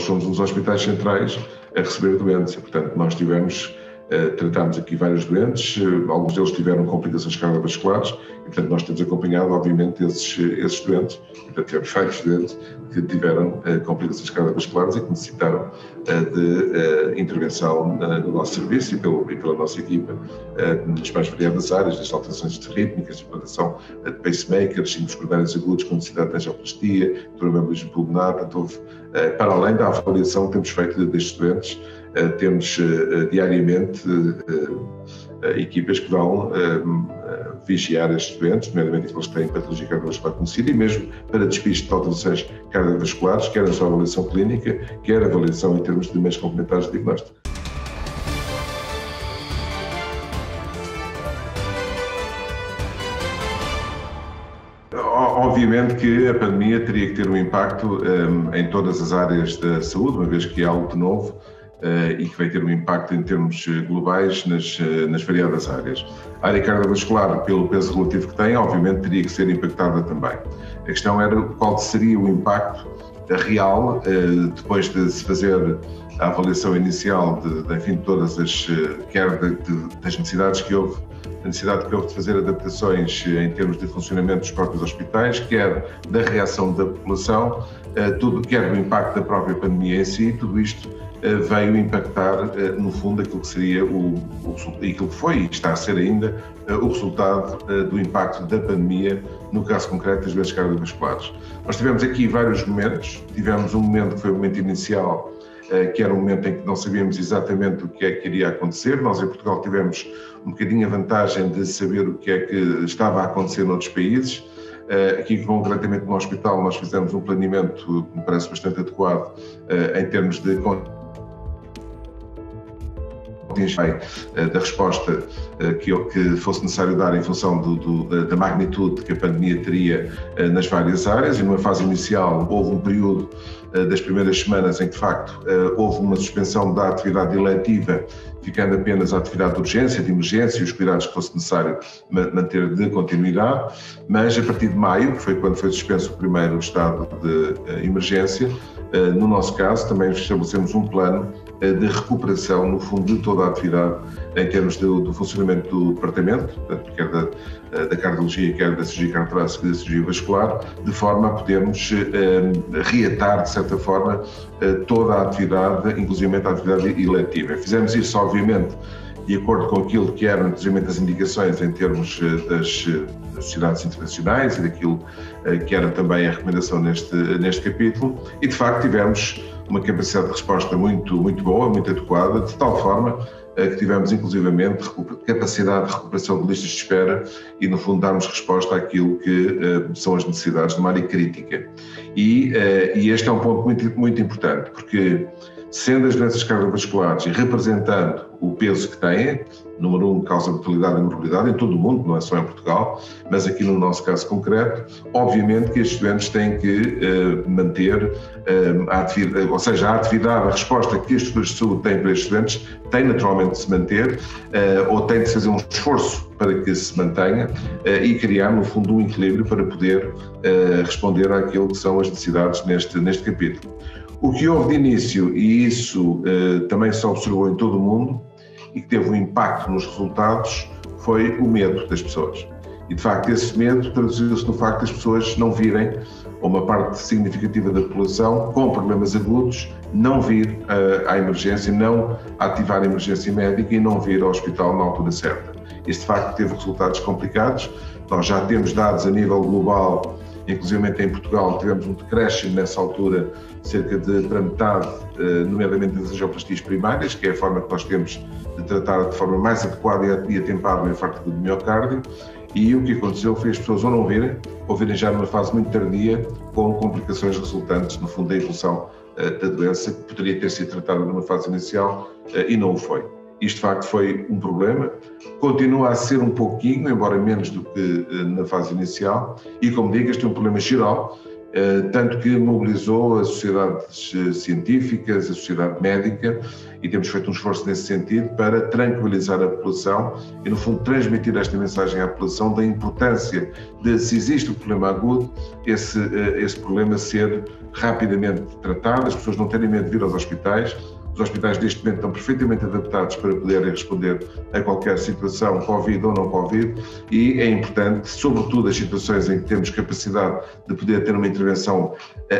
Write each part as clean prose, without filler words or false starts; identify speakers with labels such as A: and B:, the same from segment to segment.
A: nós somos uns hospitais centrais a receber doentes. Portanto, nós tratámos aqui vários doentes, alguns deles tiveram complicações cardiovasculares, e portanto nós temos acompanhado, obviamente, esses doentes. Portanto, tivemos vários doentes que tiveram complicações cardiovasculares e que necessitaram de intervenção no nosso serviço e pela nossa equipa, nas mais variadas áreas, das alterações rítmicas, implantação de pacemakers, síndromes coronários agudos com necessidade de angioplastia, tromboembolismo pulmonar. Portanto, para além da avaliação que temos feito destes doentes, temos diariamente equipas que vão vigiar estes doentes, nomeadamente aqueles que têm patologia cardiovascular conhecida, e mesmo para despiste de alterações cardiovasculares, quer a sua avaliação clínica, quer a avaliação em termos de meios complementares de diagnóstico. Obviamente que a pandemia teria que ter um impacto em todas as áreas da saúde, uma vez que é algo de novo, e que vai ter um impacto em termos globais nas variadas áreas. A área cardiovascular, pelo peso relativo que tem, obviamente teria que ser impactada também. A questão era qual seria o impacto real, depois de se fazer a avaliação inicial de todas as, quer das necessidades que houve, a necessidade que houve de fazer adaptações em termos de funcionamento dos próprios hospitais, quer da reação da população, quer do impacto da própria pandemia em si. Tudo isto veio impactar, no fundo, aquilo que seria aquilo que foi e está a ser ainda o resultado do impacto da pandemia, no caso concreto das doenças cardiovasculares. Nós tivemos aqui vários momentos. Tivemos um momento que foi o momento inicial, que era um momento em que não sabíamos exatamente o que é que iria acontecer. Nós em Portugal tivemos um bocadinho a vantagem de saber o que é que estava a acontecer noutros países. Aqui, concretamente no hospital, nós fizemos um planeamento que me parece bastante adequado em termos de da resposta que fosse necessário dar em função da magnitude que a pandemia teria nas várias áreas. E numa fase inicial houve um período das primeiras semanas em que, de facto, houve uma suspensão da atividade eletiva, ficando apenas a atividade de urgência, de emergência e os cuidados que fosse necessário manter de continuidade. Mas a partir de maio, que foi quando foi suspenso o primeiro estado de emergência, no nosso caso também estabelecemos um plano de recuperação, no fundo, de toda a atividade em termos do funcionamento do departamento, quer da cardiologia, quer da cirurgia cardiotorácica e da cirurgia vascular, de forma a podermos reatar, de certa forma, toda a atividade, inclusive a atividade eletiva. Fizemos isso, obviamente, de acordo com aquilo que eram, inclusive, as indicações em termos das sociedades internacionais e daquilo que era também a recomendação neste capítulo, e de facto tivemos uma capacidade de resposta muito boa, muito adequada, de tal forma que tivemos inclusivamente capacidade de recuperação de listas de espera e, no fundo, darmos resposta àquilo que são as necessidades de uma área crítica. E este é um ponto muito importante, porque sendo as doenças cardiovasculares e representando o peso que têm, número 1, causa mortalidade e morbilidade em todo o mundo, não é só em Portugal, mas aqui no nosso caso concreto, obviamente que estes doentes têm que manter a atividade, ou seja, a atividade, a resposta que as estruturas de saúde têm para estes doentes tem naturalmente de se manter, ou tem de fazer um esforço para que se mantenha e criar, no fundo, um equilíbrio para poder responder àquilo que são as necessidades neste capítulo. O que houve de início, e isso também se observou em todo o mundo, e que teve um impacto nos resultados, foi o medo das pessoas. E, de facto, esse medo traduziu-se no facto das pessoas não virem, ou uma parte significativa da população, com problemas agudos, não vir à emergência, não ativar a emergência médica e não vir ao hospital na altura certa. Isso, de facto, teve resultados complicados. Nós já temos dados a nível global, inclusive em Portugal, tivemos um decréscimo nessa altura, cerca de para metade, nomeadamente das angioplastias primárias, que é a forma que nós temos de tratar de forma mais adequada e atempada o infarto do miocárdio. E o que aconteceu foi as pessoas ou não virem, ou virem já numa fase muito tardia, com complicações resultantes, no fundo, da evolução da doença, que poderia ter sido tratada numa fase inicial e não o foi. Isto, de facto, foi um problema, continua a ser um pouquinho, embora menos do que na fase inicial, e, como digo, este é um problema geral, tanto que mobilizou as sociedades científicas, a sociedade médica, e temos feito um esforço nesse sentido para tranquilizar a população e, no fundo, transmitir esta mensagem à população da importância de, se existe um problema agudo, esse problema ser rapidamente tratado, as pessoas não terem medo de vir aos hospitais. Os hospitais neste momento estão perfeitamente adaptados para poderem responder a qualquer situação, Covid ou não Covid, e é importante, sobretudo as situações em que temos capacidade de poder ter uma intervenção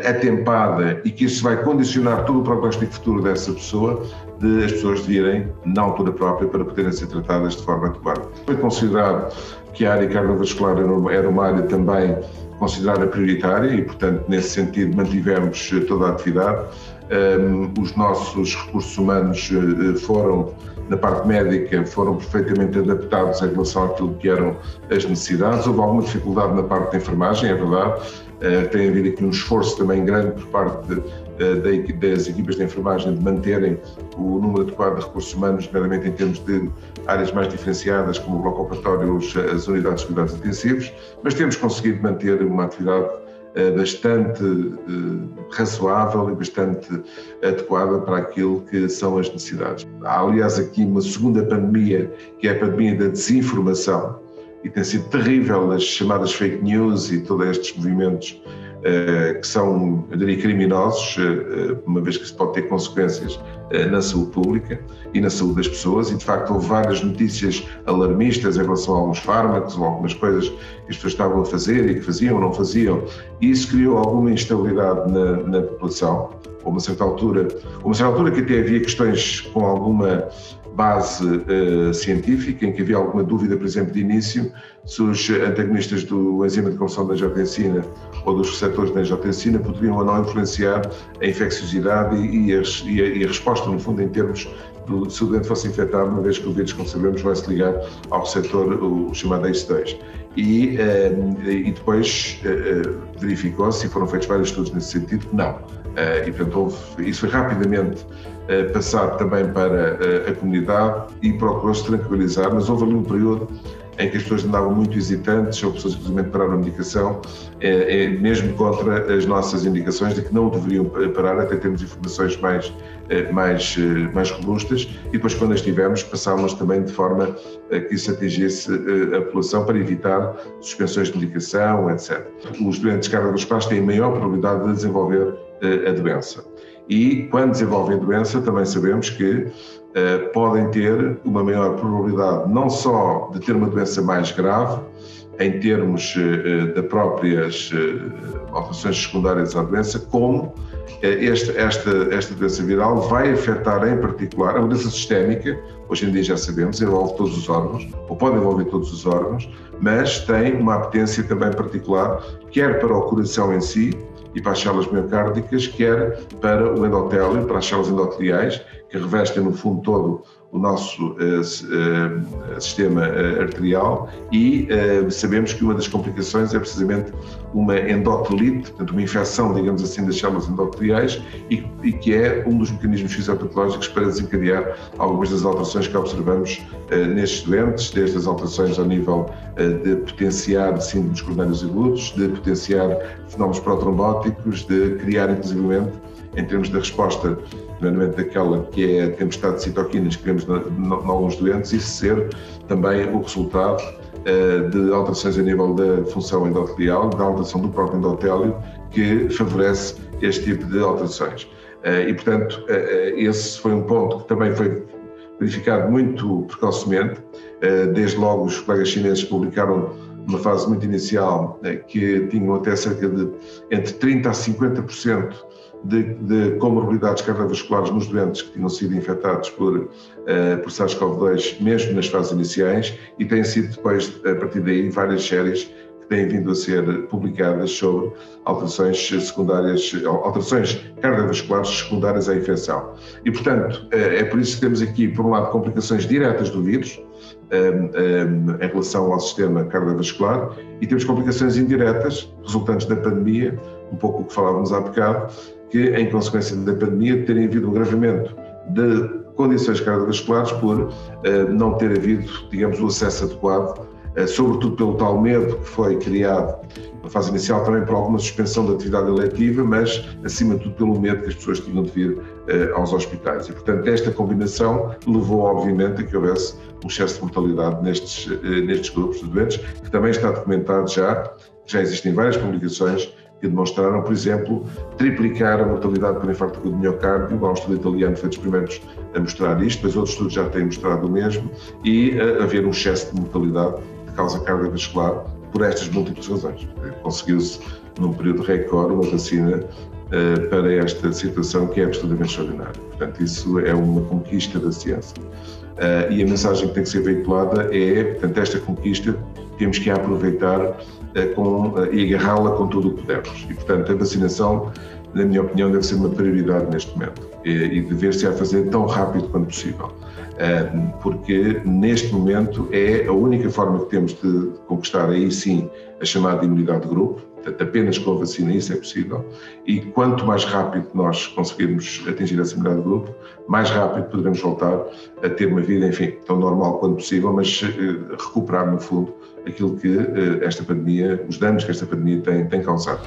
A: atempada e que isso vai condicionar todo o prognóstico futuro dessa pessoa, de as pessoas virem na altura própria para poderem ser tratadas de forma adequada. Foi considerado que a área cardiovascular era uma área também considerada prioritária e, portanto, nesse sentido mantivemos toda a atividade. Os nossos recursos humanos foram, na parte médica, foram perfeitamente adaptados em relação àquilo que eram as necessidades. Houve alguma dificuldade na parte da enfermagem, é verdade. Tem havido aqui um esforço também grande por parte das equipas de enfermagem de manterem o número adequado de recursos humanos, nomeadamente em termos de áreas mais diferenciadas, como o bloco operatório, as unidades de cuidados intensivos, mas temos conseguido manter uma atividade bastante razoável e bastante adequada para aquilo que são as necessidades. Há, aliás, aqui uma segunda pandemia, que é a pandemia da desinformação, e tem sido terrível as chamadas fake news e todos estes movimentos que são, eu diria, criminosos, uma vez que isso pode ter consequências na saúde pública e na saúde das pessoas, e de facto houve várias notícias alarmistas em relação a alguns fármacos ou algumas coisas que as pessoas estavam a fazer e que faziam ou não faziam, e isso criou alguma instabilidade na população. A uma certa altura que até havia questões com alguma base científica, em que havia alguma dúvida, por exemplo, de início, se os antagonistas do enzima de conversão da angiotensina ou dos receptores da angiotensina poderiam ou não influenciar a infecciosidade e a resposta, no fundo, em termos se o doente fosse infectado, uma vez que o vírus, como sabemos, vai se ligar ao receptor, o chamado ACE2. E depois verificou-se, e foram feitos vários estudos nesse sentido, que não. E, portanto, isso foi rapidamente passado também para a comunidade e procurou-se tranquilizar, mas houve ali um período em que as pessoas andavam muito hesitantes, ou pessoas simplesmente pararam a medicação, mesmo contra as nossas indicações de que não deveriam parar até termos informações mais robustas, e depois, quando as tivemos, passámos também de forma a que isso atingisse a população para evitar suspensões de medicação, etc. Os doentes cardiovasculares têm maior probabilidade de desenvolver a doença. E quando desenvolvem a doença, também sabemos que podem ter uma maior probabilidade não só de ter uma doença mais grave, em termos de próprias alterações secundárias à doença, como esta doença viral vai afetar em particular, é uma doença sistémica, hoje em dia já sabemos, envolve todos os órgãos, ou pode envolver todos os órgãos, mas tem uma apetência também particular, quer para o coração em si, e para as células miocárdicas, quer para o endotélio, para as células endoteliais, que revestem no fundo todo o nosso sistema arterial, e sabemos que uma das complicações é precisamente uma endotelite, portanto uma infecção, digamos assim, das células endoteliais, e que é um dos mecanismos fisiopatológicos para desencadear algumas das alterações que observamos nestes doentes, desde as alterações ao nível de potenciar síndromes coronários agudos, de potenciar fenómenos protrombóticos, de criar inclusivamente, em termos da resposta, nomeadamente daquela que é a tempestade de citoquinas que vemos em alguns doentes, isso ser também o resultado de alterações a nível da função endotelial, da alteração do próprio endotélio, que favorece este tipo de alterações. E, portanto, esse foi um ponto que também foi verificado muito precocemente. Desde logo, os colegas chineses publicaram, numa fase muito inicial, que tinham até cerca de entre 30% a 50% de comorbilidades cardiovasculares nos doentes que tinham sido infectados por SARS-CoV-2, mesmo nas fases iniciais, e têm sido depois, a partir daí, várias séries que têm vindo a ser publicadas sobre alterações secundárias, alterações cardiovasculares secundárias à infecção. E, portanto, é por isso que temos aqui, por um lado, complicações diretas do vírus, em relação ao sistema cardiovascular, e temos complicações indiretas resultantes da pandemia, um pouco o que falávamos há bocado, que em consequência da pandemia terem havido um agravamento de condições cardiovasculares por não ter havido, digamos, o acesso adequado sobretudo pelo tal medo que foi criado na fase inicial também por alguma suspensão da atividade eletiva, mas acima de tudo pelo medo que as pessoas tinham de vir aos hospitais. E, portanto, esta combinação levou, obviamente, a que houvesse um excesso de mortalidade nestes grupos de doentes, que também está documentado já existem várias publicações que demonstraram, por exemplo, triplicar a mortalidade por infarto agudo de miocárdio. Há um estudo italiano foi dos primeiros a mostrar isto, mas outros estudos já têm mostrado o mesmo, e haver um excesso de mortalidade de causa cardiovascular por estas múltiplas razões. Conseguiu-se, num período recorde, uma vacina para esta situação que é absolutamente extraordinária. Portanto, isso é uma conquista da ciência. E a mensagem que tem que ser veiculada é, portanto, esta conquista temos que a aproveitar e agarrá-la com tudo o que pudermos. E, portanto, a vacinação, na minha opinião, deve ser uma prioridade neste momento e dever-se a fazer tão rápido quanto possível. Porque neste momento é a única forma que temos de conquistar aí sim a chamada imunidade de grupo, portanto apenas com a vacina isso é possível, e quanto mais rápido nós conseguirmos atingir essa imunidade de grupo, mais rápido poderemos voltar a ter uma vida, enfim, tão normal quanto possível, mas recuperar no fundo aquilo que esta pandemia, os danos que esta pandemia tem causado.